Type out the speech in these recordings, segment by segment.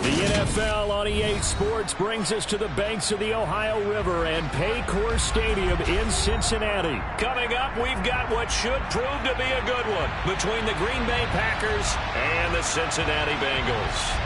The NFL on EA Sports brings us to the banks of the Ohio River and Paycor Stadium in Cincinnati. Coming up, we've got what should prove to be a good one between the Green Bay Packers and the Cincinnati Bengals.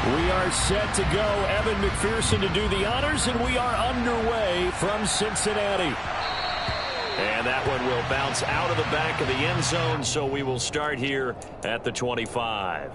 We are set to go. Evan McPherson to do the honors, and we are underway from Cincinnati. And that one will bounce out of the back of the end zone, so we will start here at the 25.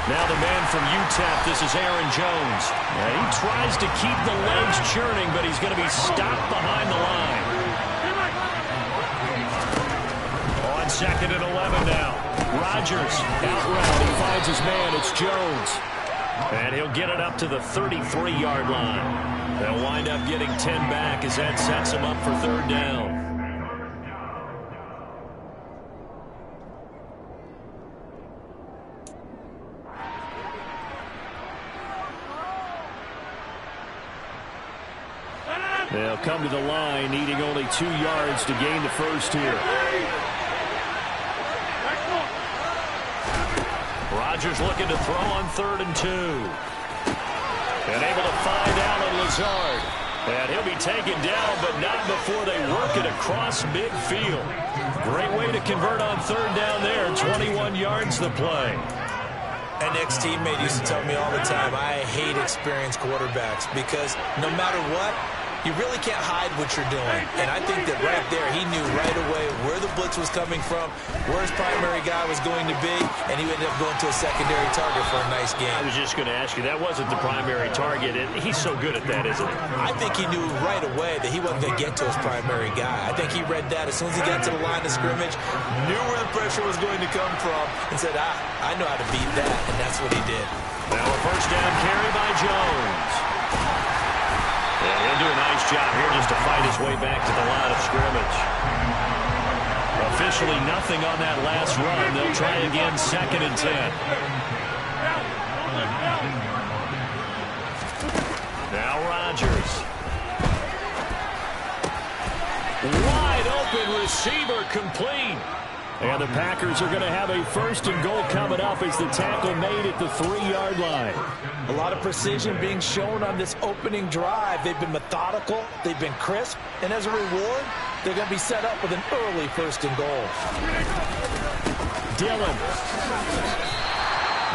Now the man from UTEP, this is Aaron Jones. He tries to keep the legs churning, but he's going to be stopped behind the line. On 2nd and 11 now. Rodgers out route. He finds his man. It's Jones. And he'll get it up to the 33-yard line. They'll wind up getting 10 back as that sets him up for 3rd down. They'll come to the line, needing only 2 yards to gain the first here. Rodgers looking to throw on 3rd and 2. And able to find Allen Lazard. And he'll be taken down, but not before they work it across midfield. Great way to convert on 3rd down there. 21 yards the play. An ex-teammate used to tell me all the time, I hate experienced quarterbacks because no matter what, you really can't hide what you're doing. And I think that right there, he knew right away where the blitz was coming from, where his primary guy was going to be, and he ended up going to a secondary target for a nice game. I was just going to ask you, that wasn't the primary target, and he's so good at that, isn't he? I think he knew right away that he wasn't going to get to his primary guy. I think he read that as soon as he got to the line of scrimmage, knew where the pressure was going to come from, and said, I know how to beat that, and that's what he did. Now a 1st down carry by Jones. And he'll do a nice job here just to fight his way back to the line of scrimmage. Officially nothing on that last run. They'll try again 2nd and 10. Now Rodgers. Wide open receiver complete. And the Packers are going to have a 1st and goal coming up as the tackle made at the 3-yard line. A lot of precision being shown on this opening drive. They've been methodical. They've been crisp. And as a reward, they're going to be set up with an early 1st and goal. Dillon.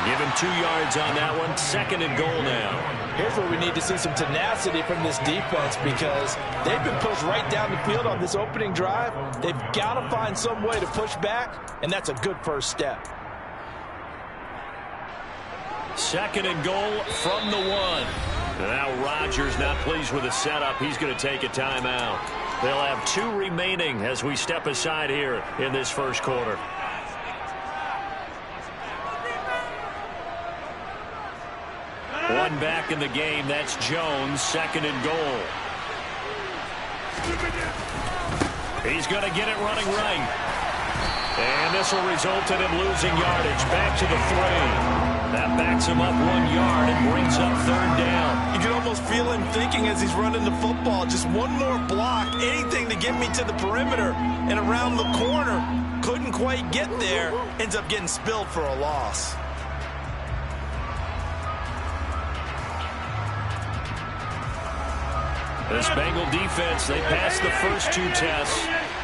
Give him 2 yards on that one. 2nd and goal now. Here's where we need to see some tenacity from this defense because they've been pushed right down the field on this opening drive. They've got to find some way to push back, and that's a good first step. 2nd and goal from the 1. Now Rodgers not pleased with the setup. He's going to take a timeout. They'll have 2 remaining as we step aside here in this 1st quarter. One back in the game. That's Jones. 2nd and goal. He's going to get it running right. And this will result in him losing yardage. Back to the 3. That backs him up 1 yard and brings up 3rd down. You can almost feel him thinking as he's running the football. Just one more block. Anything to get me to the perimeter and around the corner. Couldn't quite get there. Ends up getting spilled for a loss. This Bengal defense, they passed the first 2 tests.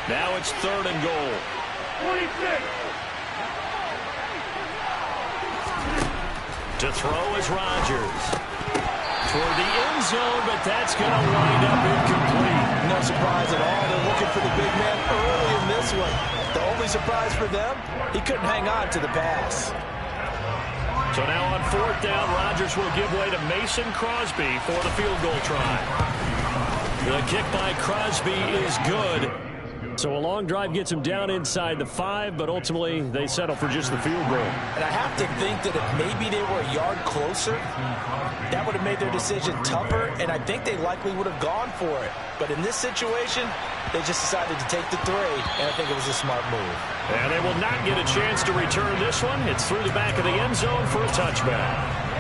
Now it's 3rd and goal. 26. To throw is Rodgers. Toward the end zone, but that's going to wind up incomplete. No surprise at all. They're looking for the big man early in this one. The only surprise for them, he couldn't hang on to the pass. So now on 4th down, Rodgers will give way to Mason Crosby for the field goal try. The kick by Crosby is good. So a long drive gets them down inside the 5, but ultimately they settle for just the field goal. And I have to think that if maybe they were a yard closer, that would have made their decision tougher, and I think they likely would have gone for it. But in this situation, they just decided to take the 3, and I think it was a smart move. And they will not get a chance to return this one. It's through the back of the end zone for a touchback.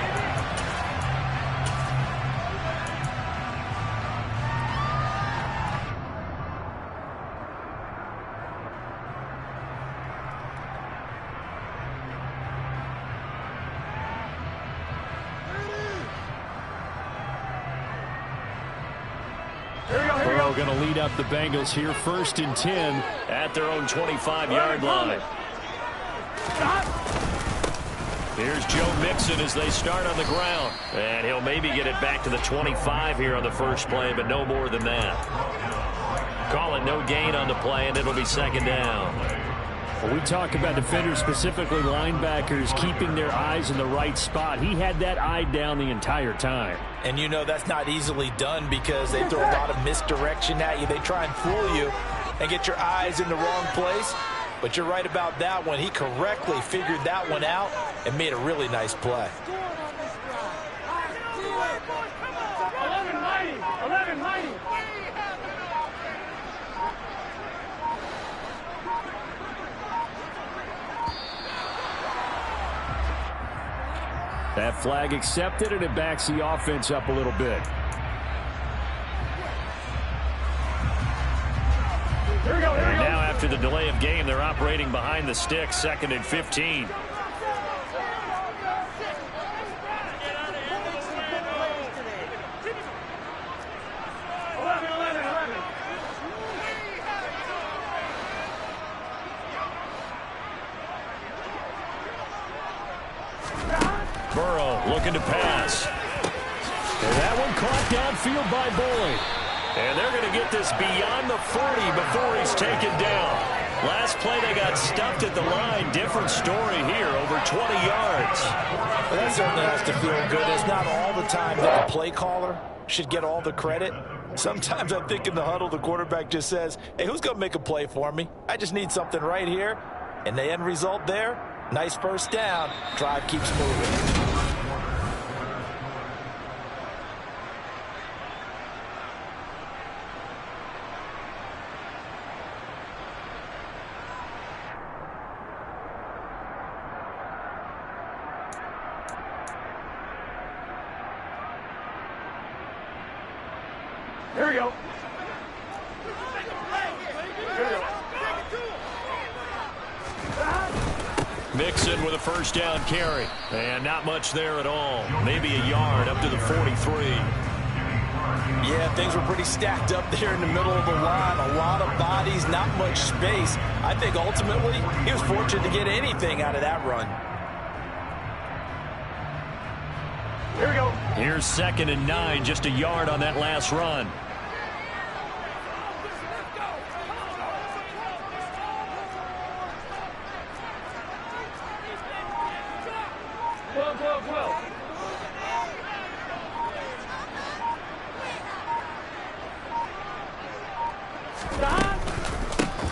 Going to lead up the Bengals here, 1st and 10 at their own 25-yard line. Here's Joe Mixon as they start on the ground. And he'll maybe get it back to the 25 here on the first play, but no more than that. Call it no gain on the play, and it'll be 2nd down. Well, we talk about defenders, specifically linebackers, keeping their eyes in the right spot. He had that eye down the entire time. And you know that's not easily done because they throw a lot of misdirection at you. They try and fool you and get your eyes in the wrong place. But you're right about that one. He correctly figured that one out and made a really nice play. 11-90. That flag accepted, and it backs the offense up a little bit. Here we go. And now after the delay of game, they're operating behind the sticks, 2nd and 15. Burrow looking to pass. And that one caught downfield by Boyd. And they're going to get this beyond the 40 before he's taken down. Last play they got stuffed at the line. Different story here, over 20 yards. Well, that certainly has to feel good. It's not all the time that the play caller should get all the credit. Sometimes I think in the huddle the quarterback just says, hey, who's going to make a play for me? I just need something right here. And the end result there, nice 1st down. Drive keeps moving. Here we go. Mixon with a 1st down carry. And not much there at all. Maybe a yard up to the 43. Yeah, things were pretty stacked up there in the middle of the line. A lot of bodies, not much space. I think ultimately he was fortunate to get anything out of that run. Here we go. Here's 2nd and 9, just a yard on that last run.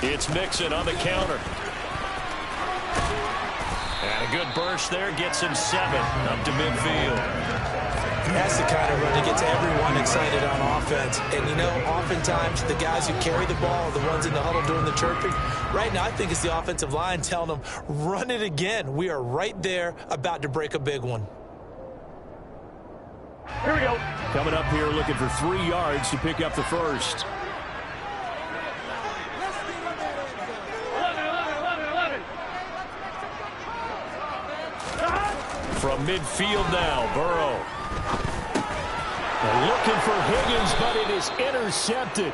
It's Mixon on the counter. And a good burst there gets him 7 up to midfield. That's the kind of run that gets everyone excited on offense. And, you know, oftentimes the guys who carry the ball are the ones in the huddle doing the chirping. Right now, I think it's the offensive line telling them, run it again. We are right there about to break a big one. Here we go. Coming up here looking for 3 yards to pick up the 1st. 11. From midfield now, Burrow. They're looking for Higgins, but it is intercepted.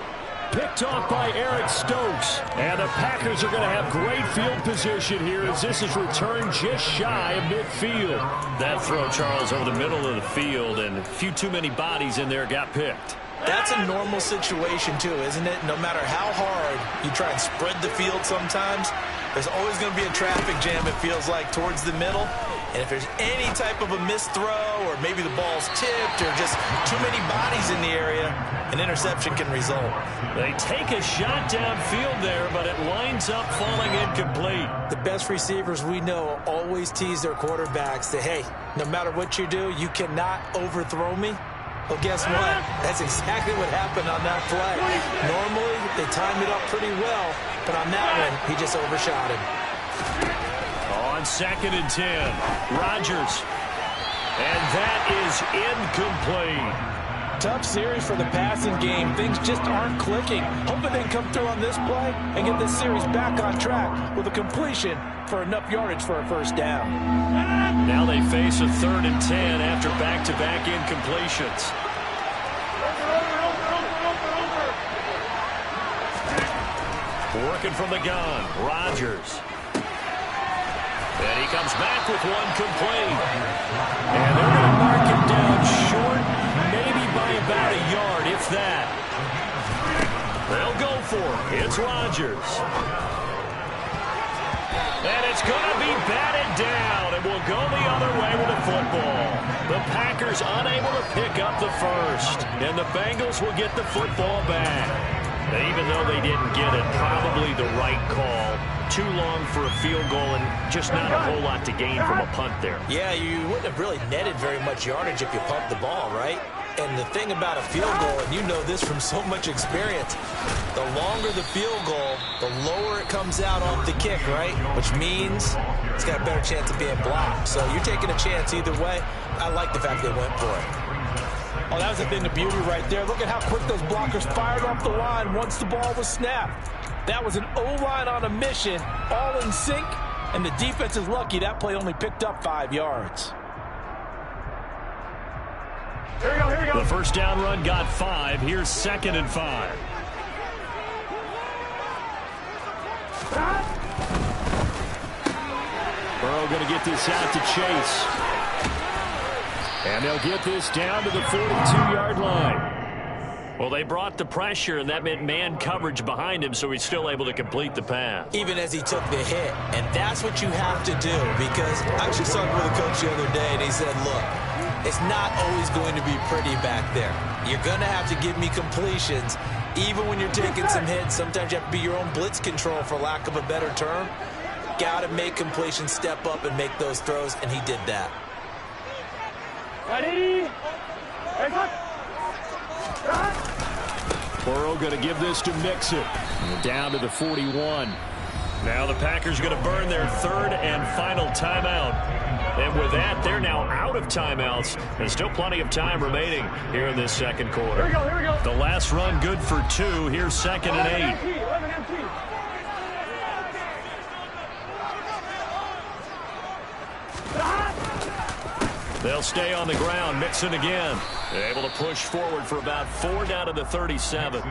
Picked off by Eric Stokes. And the Packers are going to have great field position here as this is returned just shy of midfield. That throw, Charles, over the middle of the field, and a few too many bodies in there got picked. That's a normal situation, too, isn't it? No matter how hard you try and spread the field sometimes, There's always going to be a traffic jam, it feels like, towards the middle. And if there's any type of a missed throw or maybe the ball's tipped or just too many bodies in the area, an interception can result. They take a shot downfield there, but it winds up falling incomplete. The best receivers we know always tease their quarterbacks that, hey, no matter what you do, you cannot overthrow me. Well, guess what? That's exactly what happened on that play. Normally, they time it up pretty well, but on that one, he just overshot him. On 2nd and 10, Rodgers. And that is incomplete. Tough series for the passing game. Things just aren't clicking. Hoping they can come through on this play and get this series back on track with a completion for enough yardage for a first down. Now they face a 3rd and 10 after back-to-back incompletions. Working from the gun, Rodgers. And he comes back with one complete. And they're going to mark him down short, maybe by about a yard, if that. They'll go for it. It's Rodgers. And it's going to be batted down, and will go the other way with the football. The Packers unable to pick up the first, and the Bengals will get the football back. Even though they didn't get it, probably the right call. Too long for a field goal and just not a whole lot to gain from a punt there. Yeah, you wouldn't have really netted very much yardage if you pumped the ball, right? And the thing about a field goal, and you know this from so much experience, the longer the field goal, the lower it comes out off the kick, right? Which means it's got a better chance of being blocked. So you're taking a chance either way. I like the fact they went for it. Oh, that was a thing of beauty right there. Look at how quick those blockers fired off the line once the ball was snapped. That was an O-line on a mission, all in sync, and the defense is lucky that play only picked up 5 yards. Here we go, here we go. The first down run got 5. Here's 2nd and 5. Burrow going to get this out to Chase. And they'll get this down to the 42-yard line. Well, they brought the pressure, and that meant man coverage behind him, so he's still able to complete the pass. Even as he took the hit. And that's what you have to do, because I actually saw it with a coach the other day, and he said, look, it's not always going to be pretty back there. You're going to have to give me completions. Even when you're taking some hits, sometimes you have to be your own blitz control, for lack of a better term. Got to make completions, step up, and make those throws, and he did that. Ready? Burrow going to give this to Mixon. Down to the 41. Now the Packers going to burn their 3rd and final timeout. And with that, they're now out of timeouts. There's still plenty of time remaining here in this second quarter. Here we go, here we go. The last run good for 2. Here's 2nd and 8. 11 empty. They'll stay on the ground. Mixon again. They're able to push forward for about 4 down to the 37.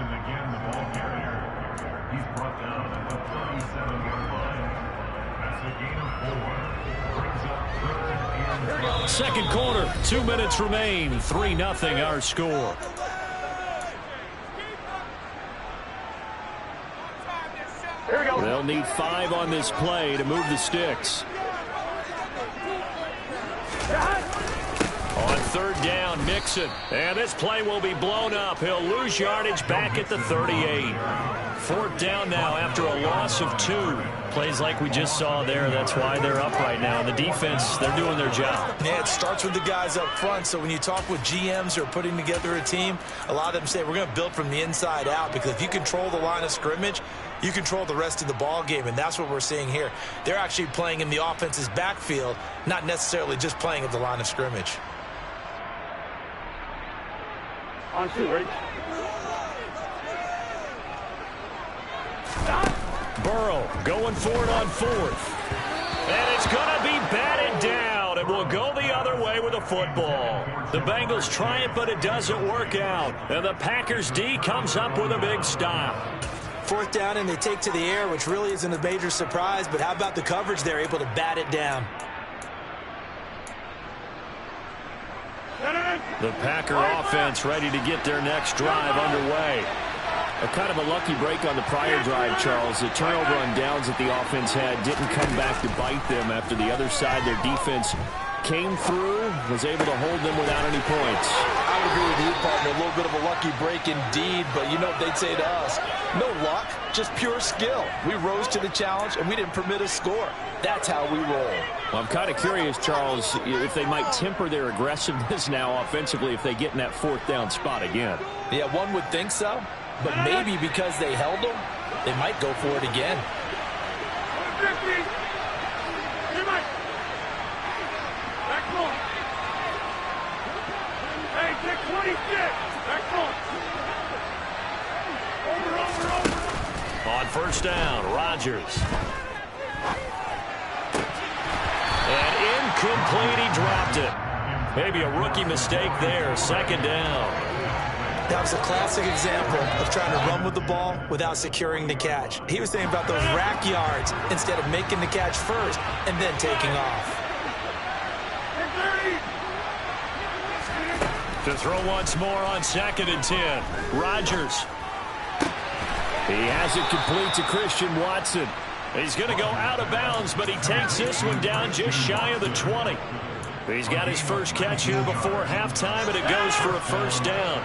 Second quarter, 2 minutes remain. 3-0 our score. Here we go. They'll need 5 on this play to move the sticks. On 3rd down, Mixon. And this play will be blown up. He'll lose yardage back at the 38. 4th down now after a loss of 2. Plays like we just saw there. That's why they're up right now. And the defense, they're doing their job. Yeah, it starts with the guys up front. So when you talk with GMs who are putting together a team, a lot of them say we're going to build from the inside out, because if you control the line of scrimmage, you control the rest of the ball game, and that's what we're seeing here. They're actually playing in the offense's backfield, not necessarily just playing at the line of scrimmage. On 2, ready? Burrow going for it on 4th. And it's going to be batted down. It will go the other way with the football. The Bengals try it, but it doesn't work out. And the Packers D comes up with a big stop. 4th down, and they take to the air, which really isn't a major surprise. But how about the coverage? They're able to bat it down. The Packer offense ready to get their next drive underway. A kind of a lucky break on the prior drive, Charles. The turnover on downs that the offense had didn't come back to bite them after the other side. Their defense came through, was able to hold them without any points. I would agree with you, partner. A little bit of a lucky break indeed, but you know what they'd say to us? No luck, just pure skill. We rose to the challenge, and we didn't permit a score. That's how we roll. Well, I'm kind of curious, Charles, if they might temper their aggressiveness now offensively if they get in that fourth down spot again. Yeah, one would think so, but maybe because they held them, they might go for it again. Hey, take 26. Back on. Over. On first down, Rodgers. And incomplete, he dropped it. Maybe a rookie mistake there, second down. That was a classic example of trying to run with the ball without securing the catch. He was thinking about those rack yards instead of making the catch first and then taking off. To throw once more on 2nd and 10. Rodgers. He has it complete to Christian Watson. He's going to go out of bounds, but he takes this one down just shy of the 20. He's got his first catch here before halftime, and it goes for a first down.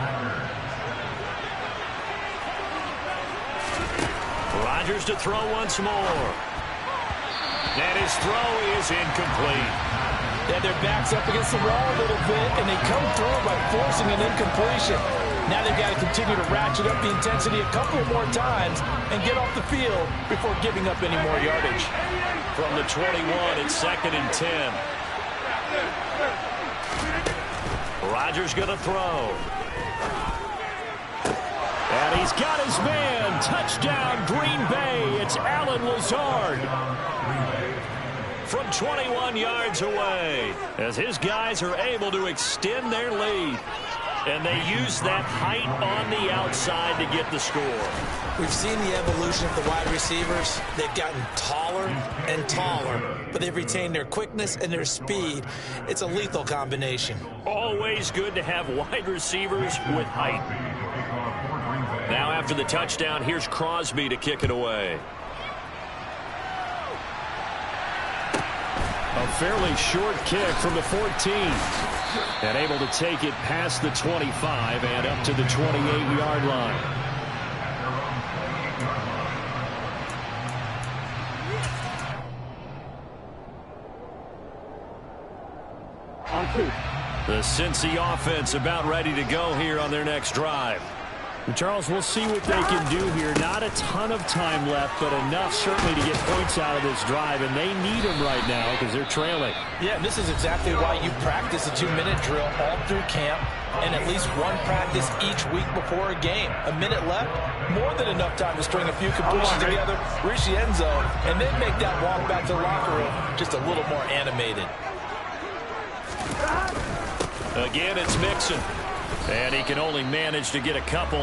Rodgers to throw once more. And his throw is incomplete. Yeah, their back's up against the wall a little bit, and they come through by forcing an incompletion. Now they've got to continue to ratchet up the intensity a couple more times and get off the field before giving up any more yardage. From the 21, it's 2nd and 10. Rodgers going to throw. And he's got his man. Touchdown, Green Bay. It's Allen Lazard. From 21 yards away, as his guys are able to extend their lead. And they use that height on the outside to get the score. We've seen the evolution of the wide receivers. They've gotten taller and taller, but they've retained their quickness and their speed. It's a lethal combination. Always good to have wide receivers with height. Now after the touchdown, here's Crosby to kick it away. A fairly short kick from the 14. And able to take it past the 25 and up to the 28-yard line. On 2. The Cincy offense about ready to go here on their next drive. And Charles, we'll see what they can do here. Not a ton of time left, but enough certainly to get points out of this drive, and they need them right now because they're trailing. Yeah, this is exactly why you practice a 2-minute drill all through camp and at least one practice each week before a game. A minute left, more than enough time to string a few completions together, reach the end zone, and then make that walk back to the locker room just a little more animated. Again, it's Mixon. And he can only manage to get a couple.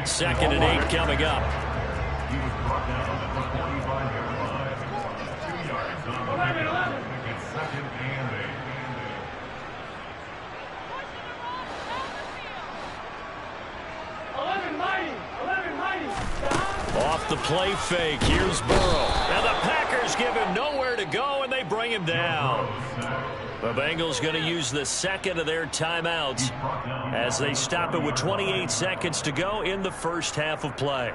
2nd and 8 coming up. Off the play fake, here's Burrow. And the Packers give him nowhere to go, and they bring him down. The Bengals going to use the second of their timeouts as they stop it with 28 seconds to go in the first half of play.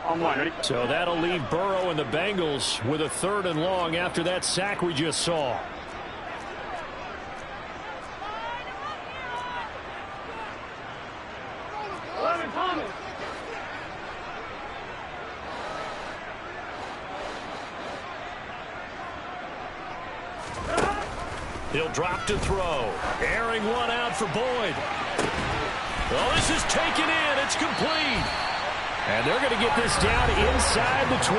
On 1, ready? So that'll leave Burrow and the Bengals with a 3rd and long after that sack we just saw. He'll drop to throw. Airing one out for Boyd. Oh, this is taken in. It's complete. And they're going to get this down inside the 20.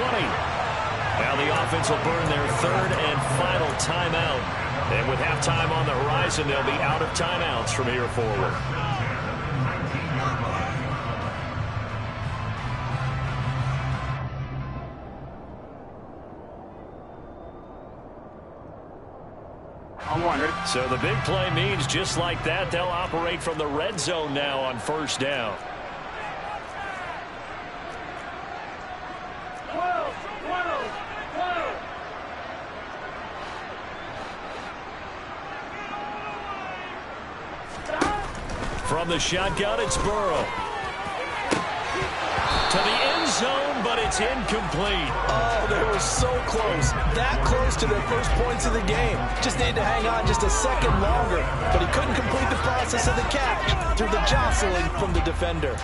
Now the offense will burn their 3rd and final timeout. And with halftime on the horizon, they'll be out of timeouts from here forward. On one, ready? So the big play means just like that, they'll operate from the red zone now on first down. 12, 12, 12. From the shotgun, it's Burrow. To the end zone, but it's incomplete. Oh, they were so close. That close to their first points of the game. Just needed to hang on just a second longer. But he couldn't complete the process of the catch through the jostling from the defender.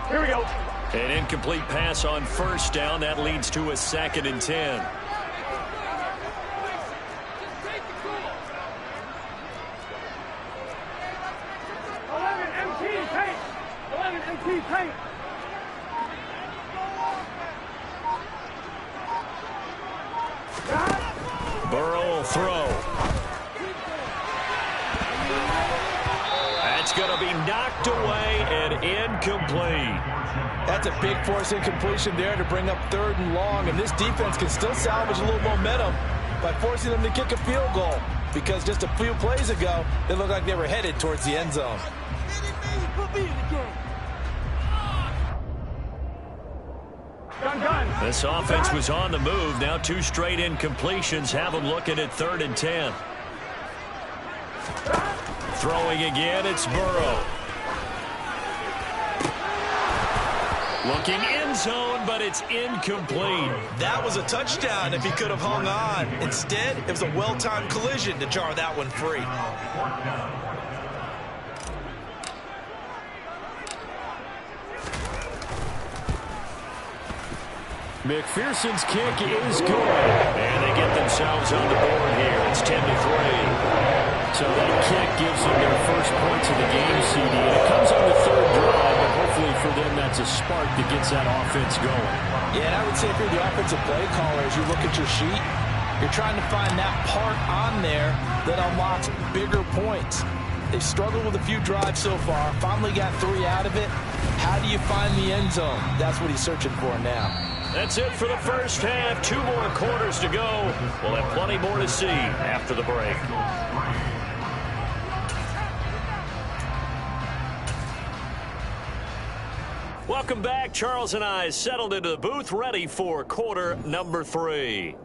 Here we go. An incomplete pass on first down. That leads to a 2nd and 10. Paint. Burrow will throw. That's going to be knocked away and incomplete. That's a big force incompletion there to bring up 3rd and long, and this defense can still salvage a little momentum by forcing them to kick a field goal, because just a few plays ago, they looked like they were headed towards the end zone. This offense was on the move. Now 2 straight incompletions have them looking at 3rd and 10. Throwing again, it's Burrow. Looking end zone, but it's incomplete. That was a touchdown if he could have hung on. Instead, it was a well-timed collision to jar that one free. McPherson's kick is good. And they get themselves on the board here. It's 10-3. So that kick gives them their first points of the game, CD. And it comes on the 3rd drive, but hopefully for them that's a spark that gets that offense going. Yeah, and I would say if you're the offensive play caller, as you look at your sheet, you're trying to find that part on there that unlocks bigger points. They've struggled with a few drives so far. Finally got 3 out of it. How do you find the end zone? That's what he's searching for now. That's it for the first half. 2 more quarters to go. We'll have plenty more to see after the break. Welcome back. Charles and I settled into the booth, ready for quarter number 3.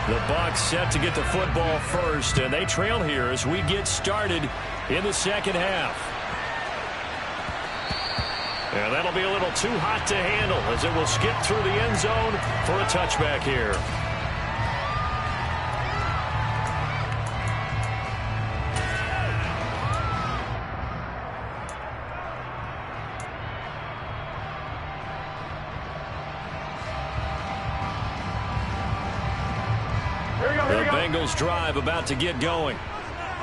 The Bucs set to get the football first, and they trail here as we get started in the second half. And that'll be a little too hot to handle as it will skip through the end zone for a touchback here. Bengals drive about to get going.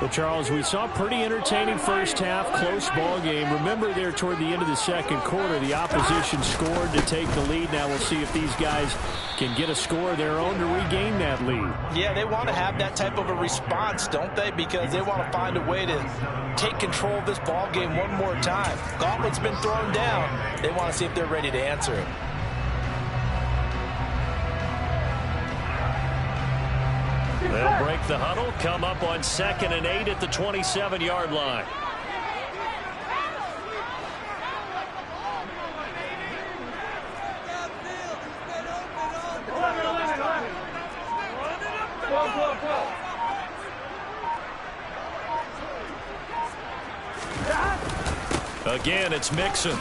Well, Charles, we saw a pretty entertaining first half, close ball game. Remember there toward the end of the second quarter, the opposition scored to take the lead. Now we'll see if these guys can get a score of their own to regain that lead. Yeah, they want to have that type of a response, don't they? Because they want to find a way to take control of this ball game one more time. Gauntlet's been thrown down. They want to see if they're ready to answer it. They'll break the huddle, come up on 2nd and 8 at the 27-yard line. Again, it's Mixon.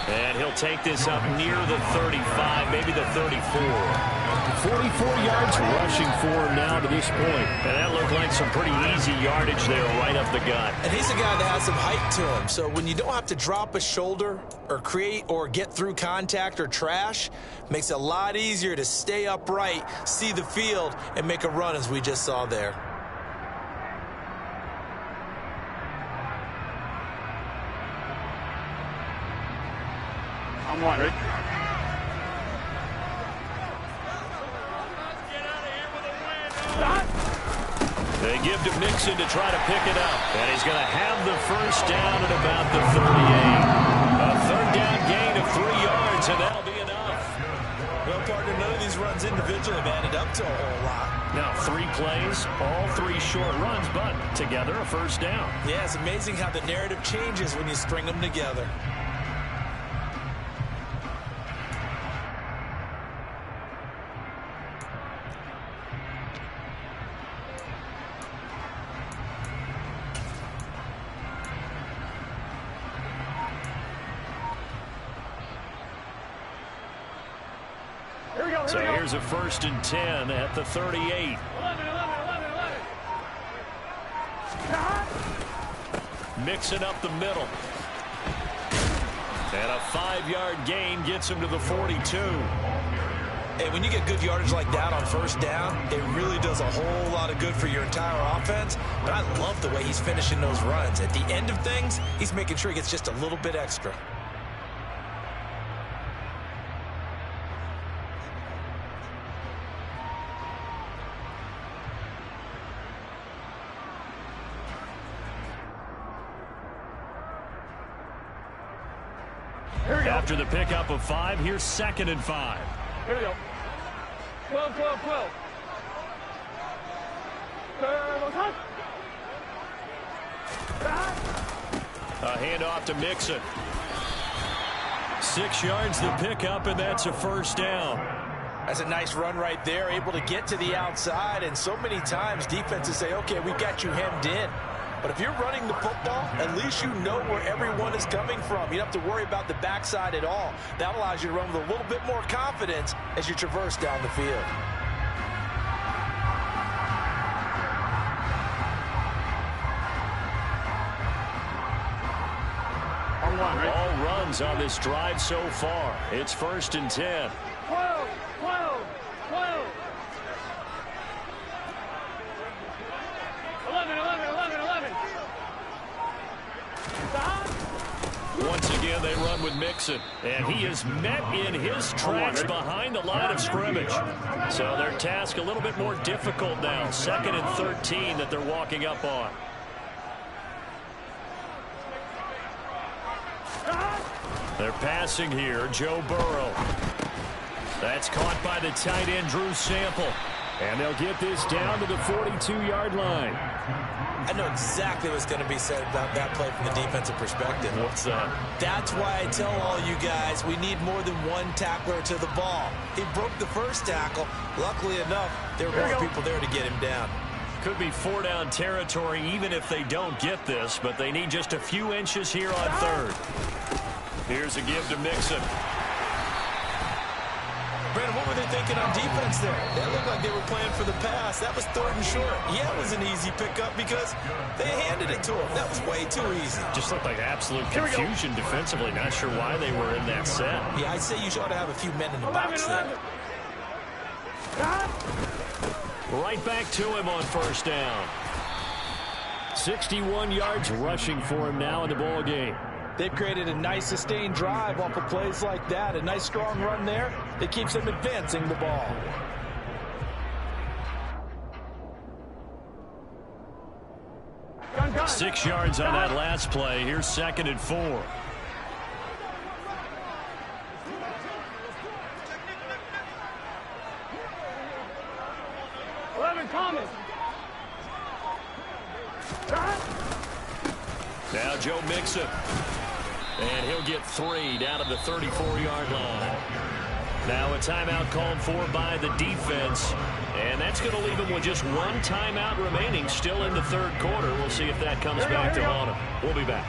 And he'll take this up near the 35, maybe the 34. 44 yards rushing for him now to this point. And that looked like some pretty easy yardage there right up the gut. And he's a guy that has some height to him. So when you don't have to drop a shoulder or create or get through contact or trash, makes it a lot easier to stay upright, see the field, and make a run as we just saw there. I'm one, ready? They give to Mixon to try to pick it up. And he's going to have the first down at about the 38. A third down gain of 3 yards, and that'll be enough. Well, partner, none of these runs individually have added up to a whole lot. Now 3 plays, all 3 short runs, but together a first down. Yeah, it's amazing how the narrative changes when you string them together. So here's a 1st and 10 at the 38. 11. Mixing up the middle. And a 5-yard gain gets him to the 42. Hey, when you get good yardage like that on first down, it really does a whole lot of good for your entire offense. But I love the way he's finishing those runs. At the end of things, he's making sure he gets just a little bit extra. After the pickup of 5, here's 2nd and 5. Here we go. 12, 12, 12. A handoff to Mixon. 6 yards the pickup, and that's a first down. That's a nice run right there, able to get to the outside. And so many times defenses say, okay, we got you hemmed in. But if you're running the football, at least you know where everyone is coming from. You don't have to worry about the backside at all. That allows you to run with a little bit more confidence as you traverse down the field. All runs on this drive so far. It's 1st and 10. 12, 12, 12. 11, 11, 11, 11. Stop. Once again, they run with Mixon. And he is met in his tracks behind the line of scrimmage. So their task a little bit more difficult now. 2nd and 13 that they're walking up on. They're passing here, Joe Burrow. That's caught by the tight end, Drew Sample. And they'll get this down to the 42-yard line. I know exactly what's going to be said about that play from the defensive perspective. What's that? That's why I tell all you guys we need more than one tackler to the ball. He broke the first tackle. Luckily enough, there were more people there to get him down. Could be 4-down territory even if they don't get this, but they need just a few inches here on 3rd. Here's a give to Mixon. Brandon, what were they thinking on defense there? That looked like they were playing for the pass. That was 3rd and short. Yeah, it was an easy pickup because they handed it to him. That was way too easy. Just looked like absolute confusion defensively. Not sure why they were in that set. Yeah, I'd say you ought to have a few men in the box there. Right back to him on 1st down. 61 yards rushing for him now in the ball game. They've created a nice sustained drive off of plays like that. A nice strong run there that keeps them advancing the ball. Gun. 6 yards on that last play. Here's 2nd and 4. Thomas. Now Joe Mixon. And he'll get 3 down to the 34-yard line. Now a timeout called for by the defense. And that's going to leave him with just one timeout remaining still in the 3rd quarter. We'll see if that comes back to haunt him. We'll be back.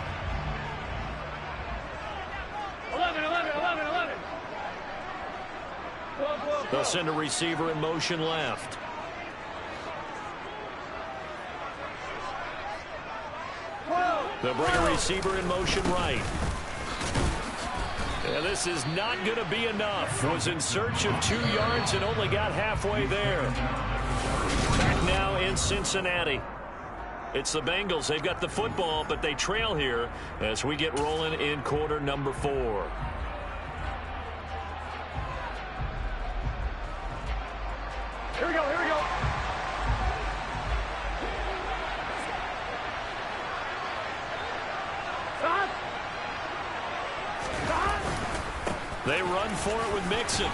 11. They'll send a receiver in motion left. They'll bring a receiver in motion right. And this is not going to be enough. Was in search of 2 yards and only got halfway there. Back now in Cincinnati. It's the Bengals. They've got the football, but they trail here as we get rolling in quarter number 4. Here we go. run for it with Mixon.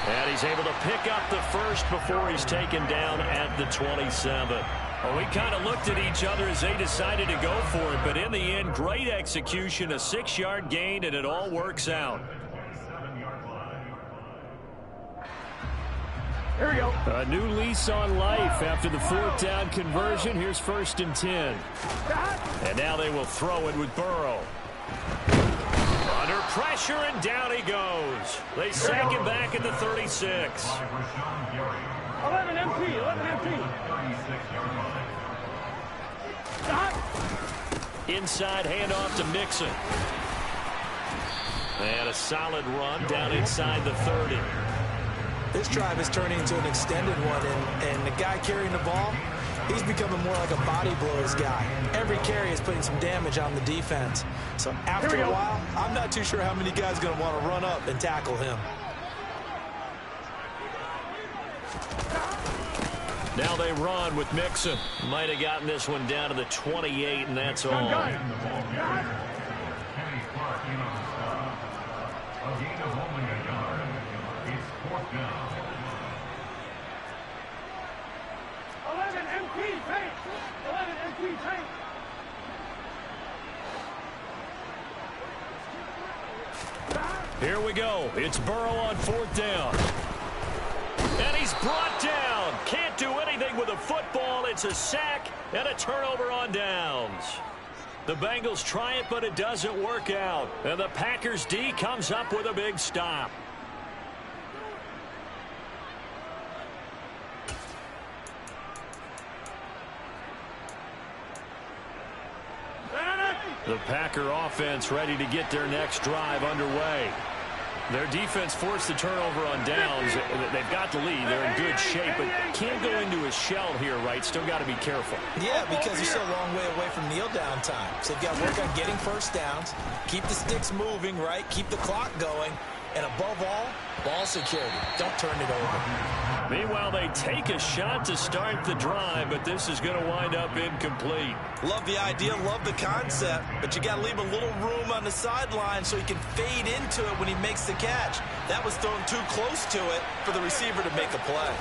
And he's able to pick up the first before he's taken down at the 27. Well, we kind of looked at each other as they decided to go for it, but in the end, great execution, a 6-yard gain, and it all works out. Here we go. A new lease on life after the 4th down conversion. Here's 1st and 10. And now they will throw it with Burrow. Under pressure, and down he goes. They sack him back at the 36. 11 empty, 11 empty. Inside handoff to Mixon. And a solid run down inside the 30. This drive is turning into an extended one, and the guy carrying the ball, he's becoming more like a body blows guy. Every carry is putting some damage on the defense. So after a while, I'm not too sure how many guys are going to want to run up and tackle him. Now they run with Mixon. Might have gotten this one down to the 28, and that's all. Here we go. It's Burrow on 4th down. And he's brought down. Can't do anything with a football. It's a sack and a turnover on downs. The Bengals try it, but it doesn't work out. And the Packers D comes up with a big stop. The Packer offense ready to get their next drive underway. Their defense forced the turnover on downs. They've got the lead. They're in good shape, but can't go into a shell here, right? Still got to be careful. Yeah, because you're still a long way away from kneel down time. So you've got to work on getting first downs, keep the sticks moving, right? Keep the clock going, and above all, ball security. Don't turn it over. Meanwhile, they take a shot to start the drive, but this is going to wind up incomplete. Love the idea, love the concept, but you got to leave a little room on the sideline so he can fade into it when he makes the catch. That was thrown too close to it for the receiver to make a play.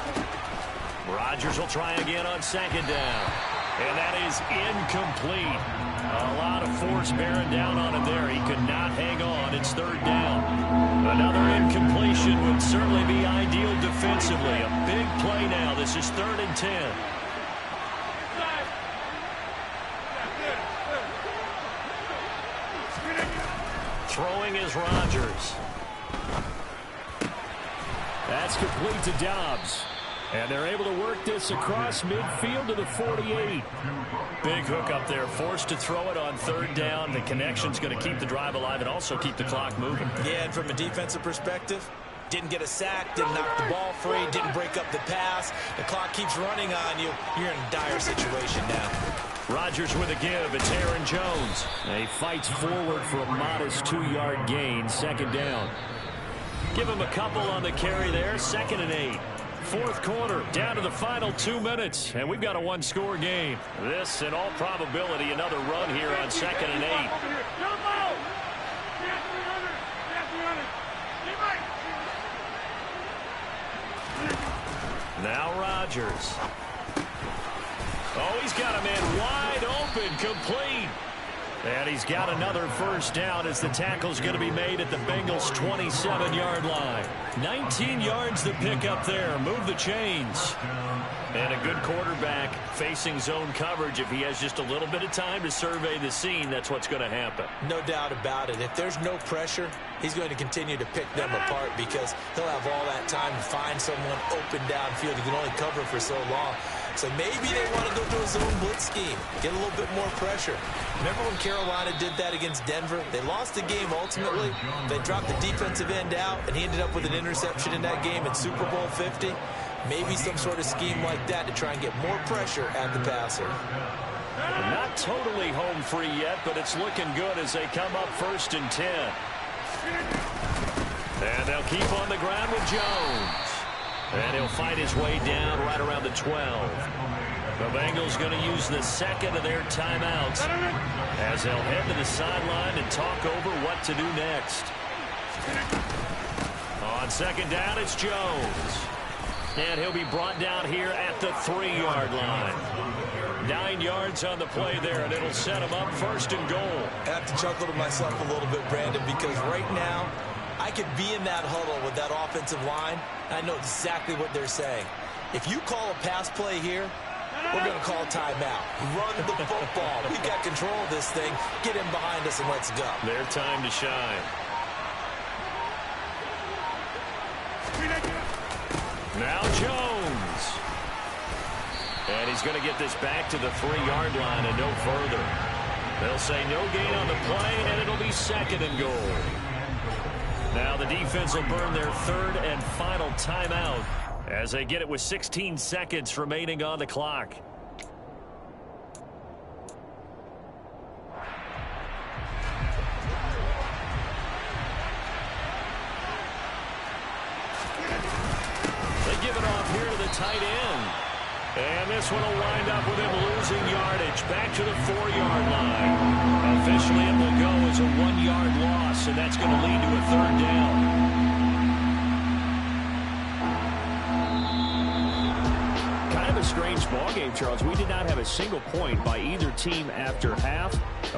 Rodgers will try again on 2nd down, and that is incomplete. A lot of force bearing down on him there. He could not hang on. It's 3rd down. Another incompletion would certainly be ideal defensively. A big play now. This is 3rd and 10. Throwing is Rodgers. That's complete to Dobbs. And they're able to work this across midfield to the 48. Big hook up there. Forced to throw it on 3rd down. The connection's going to keep the drive alive and also keep the clock moving. Yeah, and from a defensive perspective, didn't get a sack, didn't knock the ball free, didn't break up the pass. The clock keeps running on you. You're in a dire situation now. Rodgers with a give. It's Aaron Jones. He fights forward for a modest 2-yard gain. 2nd down. Give him a couple on the carry there. 2nd and 8. 4th quarter, down to the final 2 minutes, and we've got a 1-score game. This, in all probability, another run here on 2nd and 8. Now Rodgers. Oh, he's got a man wide open, complete. And he's got another 1st down as the tackle's going to be made at the Bengals' 27-yard line. 19 yards to pick up there. Move the chains. And a good quarterback facing zone coverage. If he has just a little bit of time to survey the scene, that's what's going to happen. No doubt about it. If there's no pressure, he's going to continue to pick them apart because he'll have all that time to find someone open downfield. He can only cover for so long. So maybe they want to go to a zone blitz scheme, get a little bit more pressure. Remember when Carolina did that against Denver? They lost the game ultimately. They dropped the defensive end out, and he ended up with an interception in that game in Super Bowl 50. Maybe some sort of scheme like that to try and get more pressure at the passer. Not totally home free yet, but it's looking good as they come up 1st and 10. And they'll keep on the ground with Jones. And he'll fight his way down right around the 12. The Bengals going to use the 2nd of their timeouts as they'll head to the sideline and talk over what to do next. On second down, it's Jones. And he'll be brought down here at the 3-yard line. 9 yards on the play there, and it'll set him up first and goal. I have to chuckle to myself a little bit, Brandon, because right now I could be in that huddle with that offensive line, and I know exactly what they're saying. If you call a pass play here, we're going to call timeout. Run the football. We've got control of this thing. Get in behind us and let's go. Their time to shine. Now Jones. And he's going to get this back to the 3-yard line and no further. They'll say no gain on the play, and it'll be second and goal. Now the defense will burn their third and final timeout as they get it with 16 seconds remaining on the clock. They give it off here to the tight end. And this one will wind up with him losing yardage back to the 4-yard line. Officially, it will go as a 1-yard loss, and that's going to lead to a third down. Kind of a strange ball game, Charles. We did not have a single point by either team after half.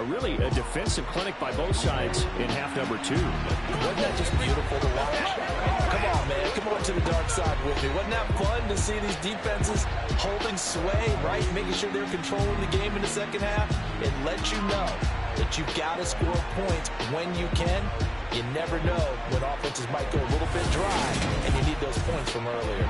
Really a defensive clinic by both sides in half number 2. Wasn't that just beautiful to watch? Come on, man. Come on to the dark side with me. Wasn't that fun to see these defenses holding sway, right? Making sure they're controlling the game in the second half. It lets you know that you've got to score points when you can. You never know when offenses might go a little bit dry, and you need those points from earlier.